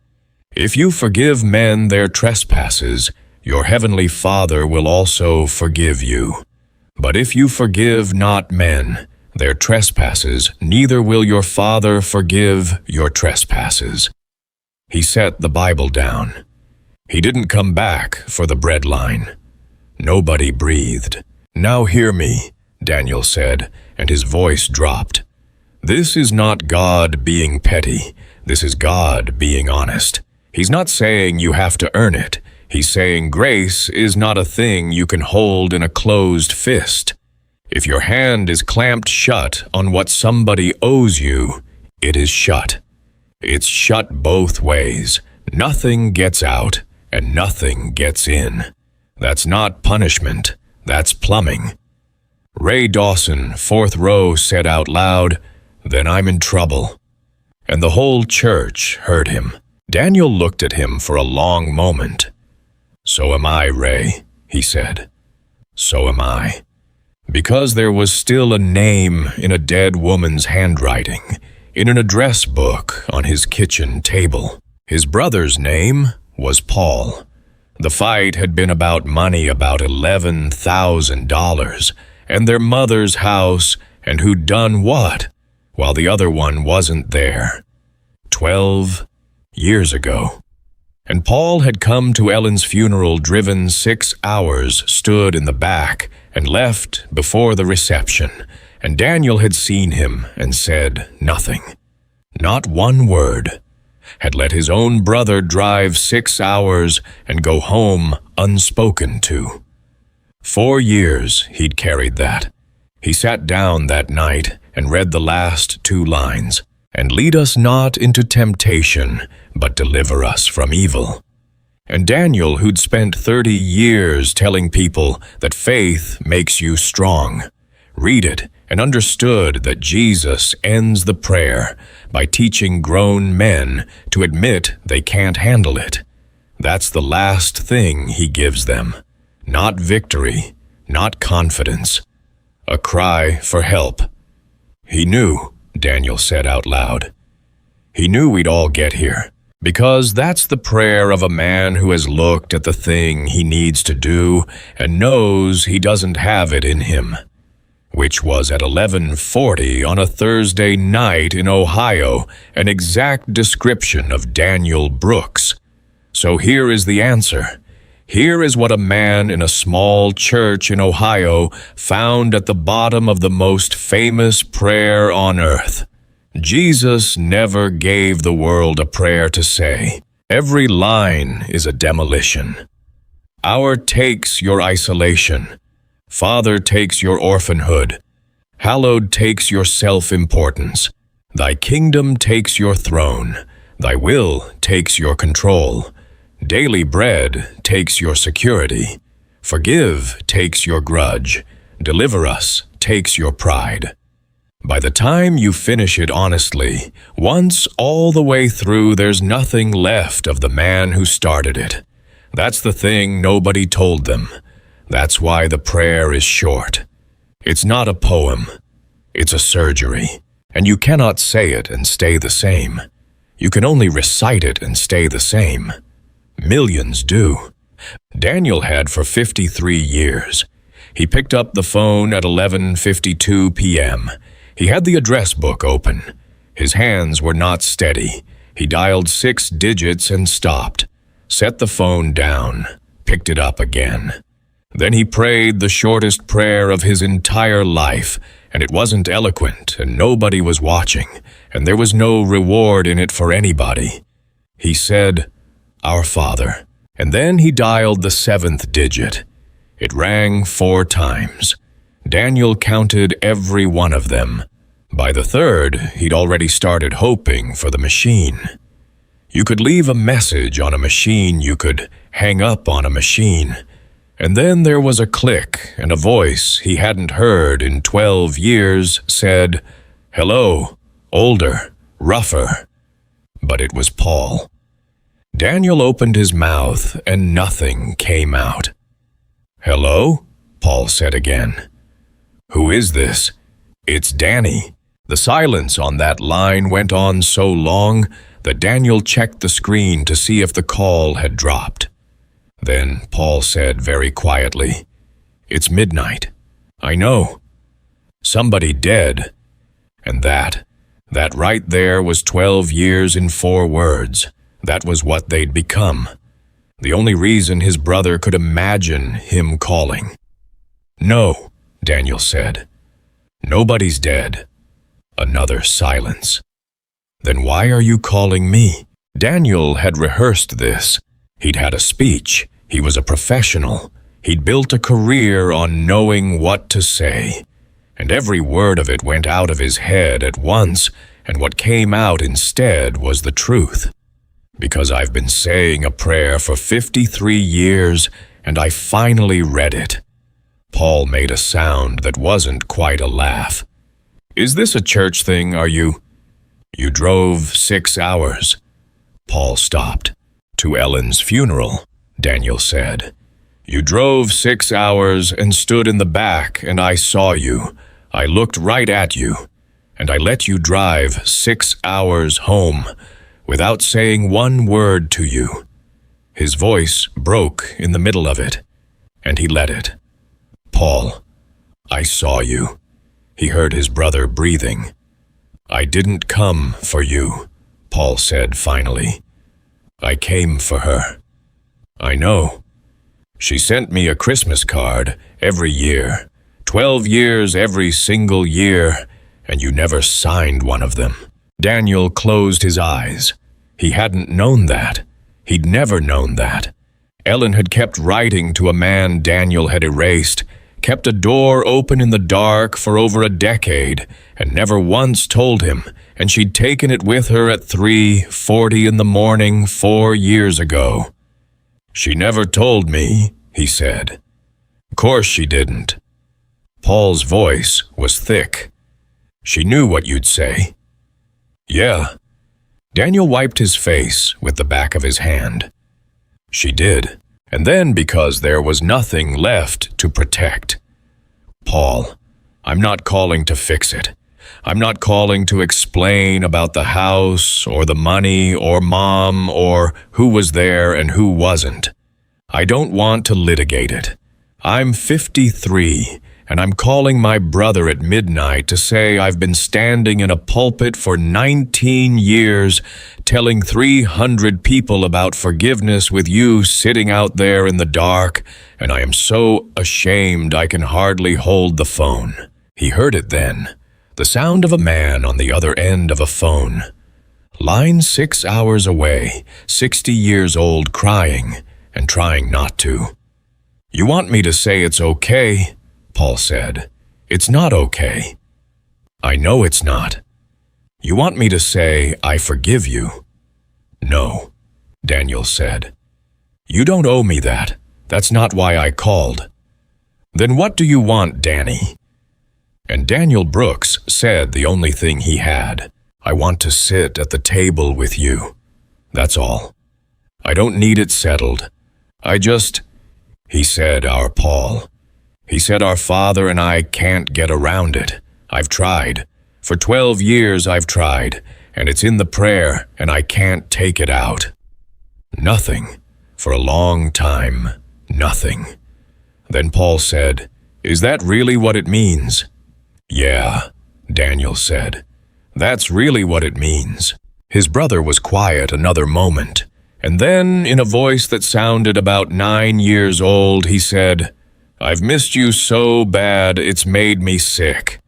'If you forgive men their trespasses, your heavenly Father will also forgive you. But if you forgive not men their trespasses, neither will your Father forgive your trespasses.'" He set the Bible down. He didn't come back for the bread line. Nobody breathed. "Now hear me," Daniel said, and his voice dropped. "This is not God being petty. This is God being honest. He's not saying you have to earn it. He's saying grace is not a thing you can hold in a closed fist. If your hand is clamped shut on what somebody owes you, it is shut. It's shut both ways. Nothing gets out, and nothing gets in. That's not punishment. That's plumbing." Ray Dawson, 4th row, said out loud, "Then I'm in trouble." And the whole church heard him. Daniel looked at him for a long moment. "So am I, Ray," he said. "So am I." Because there was still a name in a dead woman's handwriting, in an address book on his kitchen table. His brother's name was Paul. The fight had been about money, about $11,000, and their mother's house, and who'd done what, while the other one wasn't there. 12 years ago. And Paul had come to Ellen's funeral, driven 6 hours, stood in the back, and left before the reception, and Daniel had seen him and said nothing. Not one word. Had let his own brother drive 6 hours and go home unspoken to. 4 years he'd carried that. He sat down that night and read the last 2 lines, "And lead us not into temptation, but deliver us from evil." And Daniel, who'd spent 30 years telling people that faith makes you strong, read it and understood that Jesus ends the prayer by teaching grown men to admit they can't handle it. That's the last thing he gives them. Not victory, not confidence. A cry for help. He knew, Daniel said out loud. He knew we'd all get here, because that's the prayer of a man who has looked at the thing he needs to do and knows he doesn't have it in him. Which was at 11:40 on a Thursday night in Ohio, an exact description of Daniel Brooks. So here is the answer. Here is what a man in a small church in Ohio found at the bottom of the most famous prayer on earth. Jesus never gave the world a prayer to say. Every line is a demolition. Our takes your isolation. Father takes your orphanhood. Hallowed takes your self-importance. Thy kingdom takes your throne. Thy will takes your control. Daily bread takes your security. Forgive takes your grudge. Deliver us takes your pride. By the time you finish it honestly, once all the way through, there's nothing left of the man who started it. That's the thing nobody told them. That's why the prayer is short. It's not a poem. It's a surgery. And you cannot say it and stay the same. You can only recite it and stay the same. Millions do. Daniel had for 53 years. He picked up the phone at 11:52 p.m. He had the address book open. His hands were not steady. He dialed 6 digits and stopped, set the phone down, picked it up again. Then he prayed the shortest prayer of his entire life, and it wasn't eloquent, and nobody was watching, and there was no reward in it for anybody. He said, "Our Father," and then he dialed the 7th digit. It rang 4 times. Daniel counted every one of them. By the 3rd, he'd already started hoping for the machine. You could leave a message on a machine, you could hang up on a machine. And then there was a click, and a voice he hadn't heard in 12 years said, "Hello, older, rougher." But it was Paul. Daniel opened his mouth, and nothing came out. "Hello?" Paul said again. "Who is this?" "It's Danny." The silence on that line went on so long that Daniel checked the screen to see if the call had dropped. Then Paul said very quietly, "It's midnight. I know. Somebody dead." And that right there was 12 years in 4 words. That was what they'd become. The only reason his brother could imagine him calling. "No," Daniel said. "Nobody's dead." Another silence. "Then why are you calling me?" Daniel had rehearsed this. He'd had a speech. He was a professional. He'd built a career on knowing what to say. And every word of it went out of his head at once, and what came out instead was the truth. "Because I've been saying a prayer for 53 years, and I finally read it." Paul made a sound that wasn't quite a laugh. "Is this a church thing, are you?" "You drove 6 hours." Paul stopped. "To Ellen's funeral," Daniel said. "You drove 6 hours and stood in the back, and I saw you. I looked right at you, and I let you drive 6 hours home without saying one word to you." His voice broke in the middle of it, and he let it. "Paul, I saw you." He heard his brother breathing. "I didn't come for you," Paul said finally. "I came for her." "I know. She sent me a Christmas card every year, 12 years every single year, and you never signed one of them." Daniel closed his eyes. He hadn't known that. He'd never known that. Ellen had kept writing to a man Daniel had erased, kept a door open in the dark for over a decade, and never once told him, and she'd taken it with her at 3:40 in the morning 4 years ago. "She never told me," he said. "Course she didn't." Paul's voice was thick. "She knew what you'd say." "Yeah." Daniel wiped his face with the back of his hand. "She did. And then because there was nothing left to protect." "Paul, I'm not calling to fix it. I'm not calling to explain about the house or the money or Mom or who was there and who wasn't. I don't want to litigate it. I'm 53, and I'm calling my brother at midnight to say I've been standing in a pulpit for 19 years telling 300 people about forgiveness with you sitting out there in the dark, and I am so ashamed I can hardly hold the phone." He heard it then, the sound of a man on the other end of a phone. Line 6 hours away, 60 years old, crying and trying not to. "You want me to say it's okay?" Paul said. "It's not okay." "I know it's not." "You want me to say I forgive you?" "No," Daniel said. "You don't owe me that. That's not why I called." "Then what do you want, Danny?" And Daniel Brooks said the only thing he had. "I want to sit at the table with you. That's all. I don't need it settled. He said, "Our Paul." He said, "Our Father, and I can't get around it. I've tried. For 12 years I've tried, and it's in the prayer, and I can't take it out." Nothing. For a long time, nothing. Then Paul said, Is that really what it means? Yeah, Daniel said. That's really what it means. His brother was quiet another moment, and then, in a voice that sounded about 9 years old, he said, I've missed you so bad it's made me sick.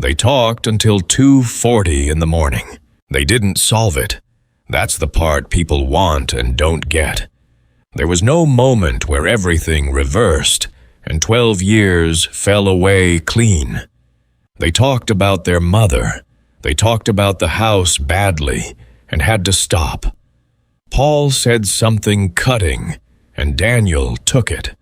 They talked until 2:40 in the morning. They didn't solve it. That's the part people want and don't get. There was no moment where everything reversed, and 12 years fell away clean. They talked about their mother. They talked about the house badly and had to stop. Paul said something cutting, and Daniel took it.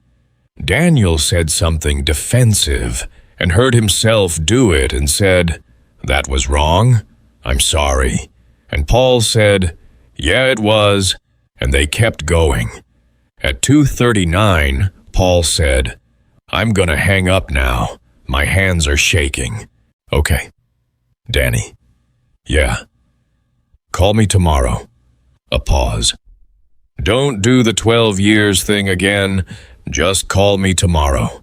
Daniel said something defensive and heard himself do it and said, That was wrong. I'm sorry. And Paul said, Yeah, it was, and they kept going. At 2:39, Paul said, I'm gonna hang up now. My hands are shaking. Okay. Danny. Yeah. Call me tomorrow. A pause. Don't do the 12 years thing again. Just call me tomorrow.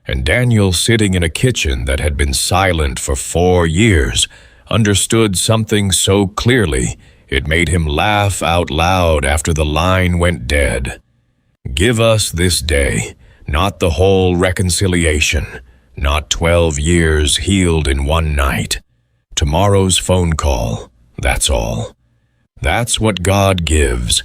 And Daniel, sitting in a kitchen that had been silent for 4 years, understood something so clearly it made him laugh out loud after the line went dead. Give us this day, not the whole reconciliation, not 12 years healed in one night. Tomorrow's phone call, that's all. That's what God gives.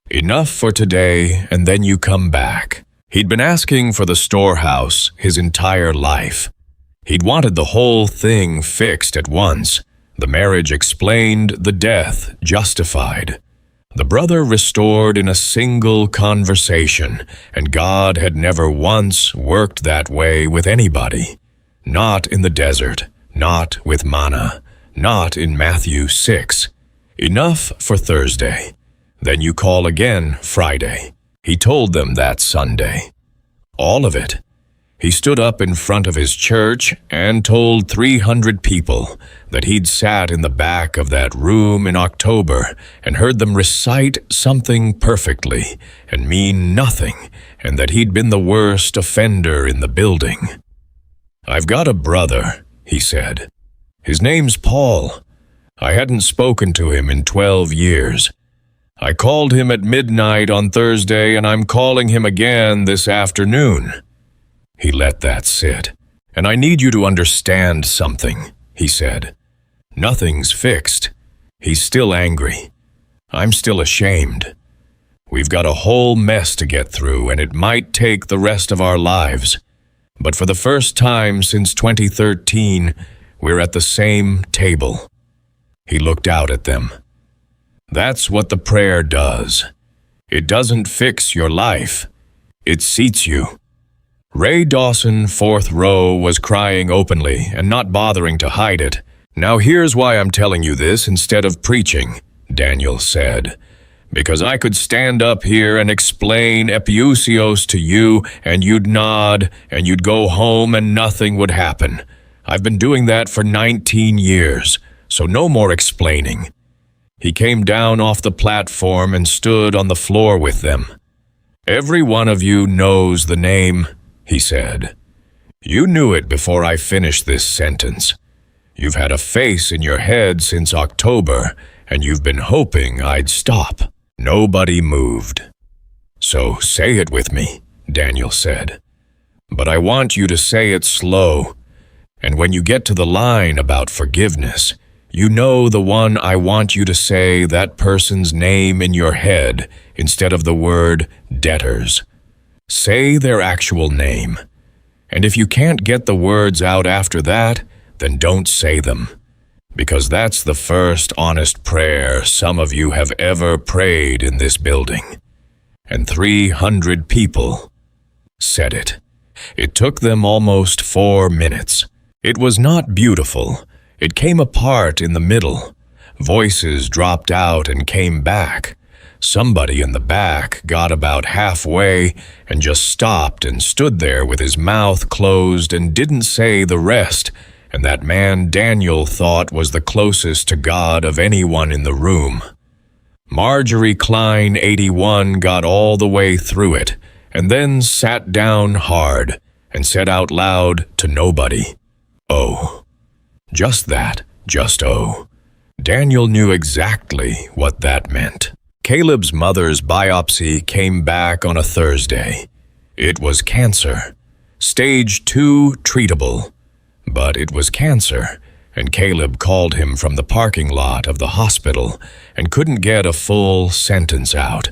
Enough for today, and then you come back. He'd been asking for the storehouse his entire life. He'd wanted the whole thing fixed at once. The marriage explained, the death justified. The brother restored in a single conversation, and God had never once worked that way with anybody. Not in the desert, not with manna, not in Matthew 6. Enough for Thursday. Then you call again Friday. He told them that Sunday. All of it. He stood up in front of his church and told 300 people that he'd sat in the back of that room in October and heard them recite something perfectly and mean nothing, and that he'd been the worst offender in the building. I've got a brother, he said. His name's Paul. I hadn't spoken to him in 12 years. I called him at midnight on Thursday, and I'm calling him again this afternoon. He let that sit. And I need you to understand something, he said. Nothing's fixed. He's still angry. I'm still ashamed. We've got a whole mess to get through, and it might take the rest of our lives. But for the first time since 2013, we're at the same table. He looked out at them. That's what the prayer does. It doesn't fix your life. It seats you. Ray Dawson, 4th row, was crying openly and not bothering to hide it. Now here's why I'm telling you this instead of preaching, Daniel said. Because I could stand up here and explain epiousios to you, and you'd nod, and you'd go home and nothing would happen. I've been doing that for 19 years, so no more explaining. He came down off the platform and stood on the floor with them. Every one of you knows the name, he said. You knew it before I finished this sentence. You've had a face in your head since October, and you've been hoping I'd stop. Nobody moved. So say it with me, Daniel said. But I want you to say it slow. And when you get to the line about forgiveness, you know the one I want you to say that person's name in your head instead of the word debtors. Say their actual name. And if you can't get the words out after that, then don't say them. Because that's the first honest prayer some of you have ever prayed in this building. And 300 people said it. It took them almost 4 minutes. It was not beautiful. It came apart in the middle. Voices dropped out and came back. Somebody in the back got about halfway and just stopped and stood there with his mouth closed and didn't say the rest, and that man Daniel thought was the closest to God of anyone in the room. Marjorie Klein, 81, got all the way through it, and then sat down hard and said out loud to nobody, "Oh." Just that, just oh. Daniel knew exactly what that meant. Caleb's mother's biopsy came back on a Thursday. It was cancer. Stage 2 treatable. But it was cancer, and Caleb called him from the parking lot of the hospital and couldn't get a full sentence out.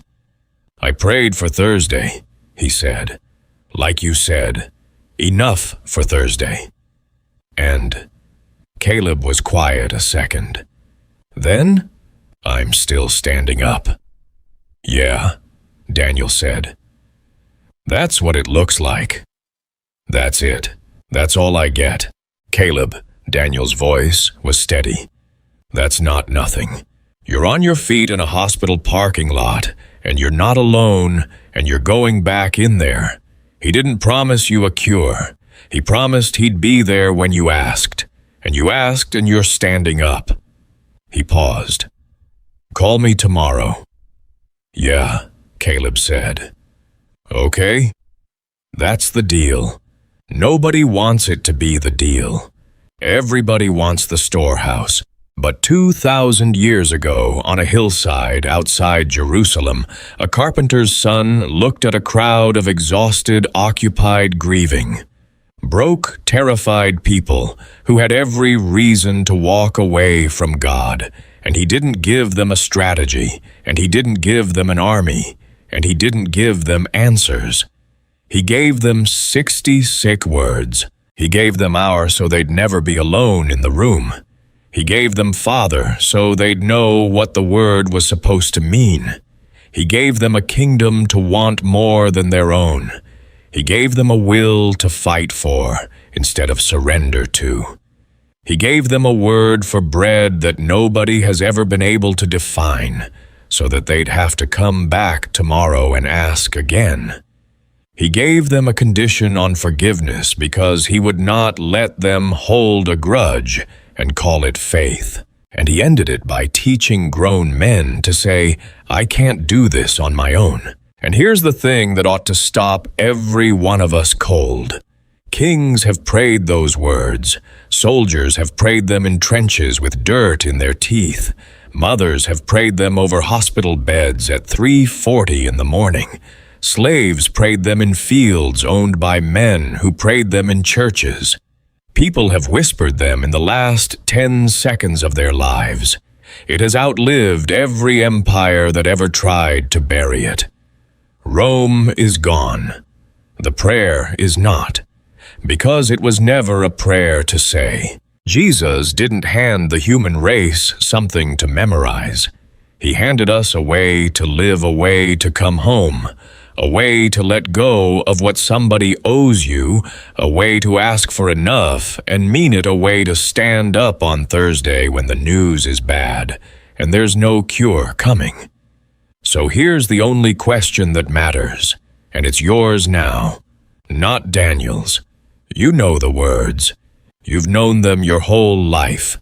"I prayed for Thursday," he said. "Like you said, enough for Thursday." And Caleb was quiet a second. Then, "I'm still standing up." "Yeah," Daniel said. "That's what it looks like." "That's it. That's all I get." "Caleb," Daniel's voice was steady. "That's not nothing. You're on your feet in a hospital parking lot, and you're not alone, and you're going back in there. He didn't promise you a cure. He promised he'd be there when you asked. And you asked, and you're standing up." He paused. "Call me tomorrow." "Yeah," Caleb said. "Okay. That's the deal. Nobody wants it to be the deal. Everybody wants the storehouse. But 2,000 years ago, on a hillside outside Jerusalem, a carpenter's son looked at a crowd of exhausted, occupied, grieving, broke, terrified people who had every reason to walk away from God, and he didn't give them a strategy, and he didn't give them an army, and he didn't give them answers. He gave them 60 sick words. He gave them hour so they'd never be alone in the room. He gave them Father so they'd know what the word was supposed to mean. He gave them a kingdom to want more than their own. He gave them a will to fight for instead of surrender to. He gave them a word for bread that nobody has ever been able to define, so that they'd have to come back tomorrow and ask again. He gave them a condition on forgiveness because he would not let them hold a grudge and call it faith. And he ended it by teaching grown men to say, "I can't do this on my own." And here's the thing that ought to stop every one of us cold. Kings have prayed those words. Soldiers have prayed them in trenches with dirt in their teeth. Mothers have prayed them over hospital beds at 3:40 in the morning. Slaves prayed them in fields owned by men who prayed them in churches. People have whispered them in the last 10 seconds of their lives. It has outlived every empire that ever tried to bury it. Rome is gone. The prayer is not, because it was never a prayer to say. Jesus didn't hand the human race something to memorize. He handed us a way to live, a way to come home, a way to let go of what somebody owes you, a way to ask for enough and mean it, a way to stand up on Thursday when the news is bad and there's no cure coming. So here's the only question that matters, and it's yours now, not Daniel's. You know the words. You've known them your whole life.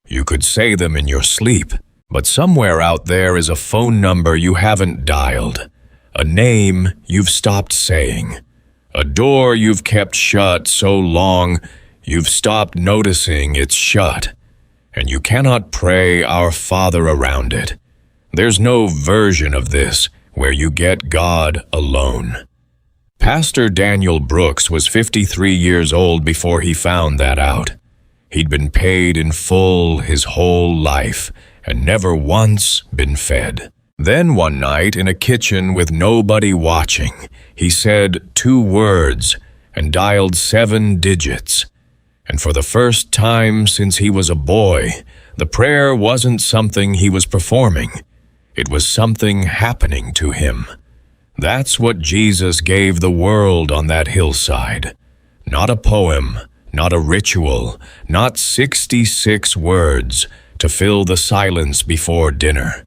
You could say them in your sleep, but somewhere out there is a phone number you haven't dialed. A name you've stopped saying. A door you've kept shut so long you've stopped noticing it's shut. And you cannot pray Our Father around it. There's no version of this where you get God alone. Pastor Daniel Brooks was 53 years old before he found that out. He'd been paid in full his whole life and never once been fed. Then one night in a kitchen with nobody watching, he said 2 words and dialed 7 digits. And for the first time since he was a boy, the prayer wasn't something he was performing. It was something happening to him. That's what Jesus gave the world on that hillside. Not a poem, not a ritual, not 66 words to fill the silence before dinner.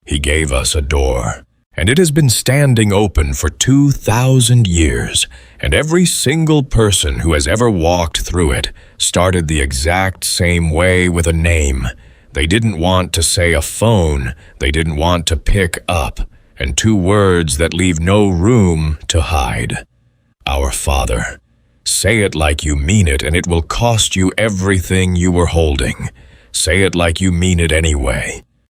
He gave us a door, and it has been standing open for 2,000 years, and every single person who has ever walked through it started the exact same way with a name. They didn't want to say a phone, they didn't want to pick up, and 2 words that leave no room to hide. Our Father. Say it like you mean it, and it will cost you everything you were holding. Say it like you mean it anyway.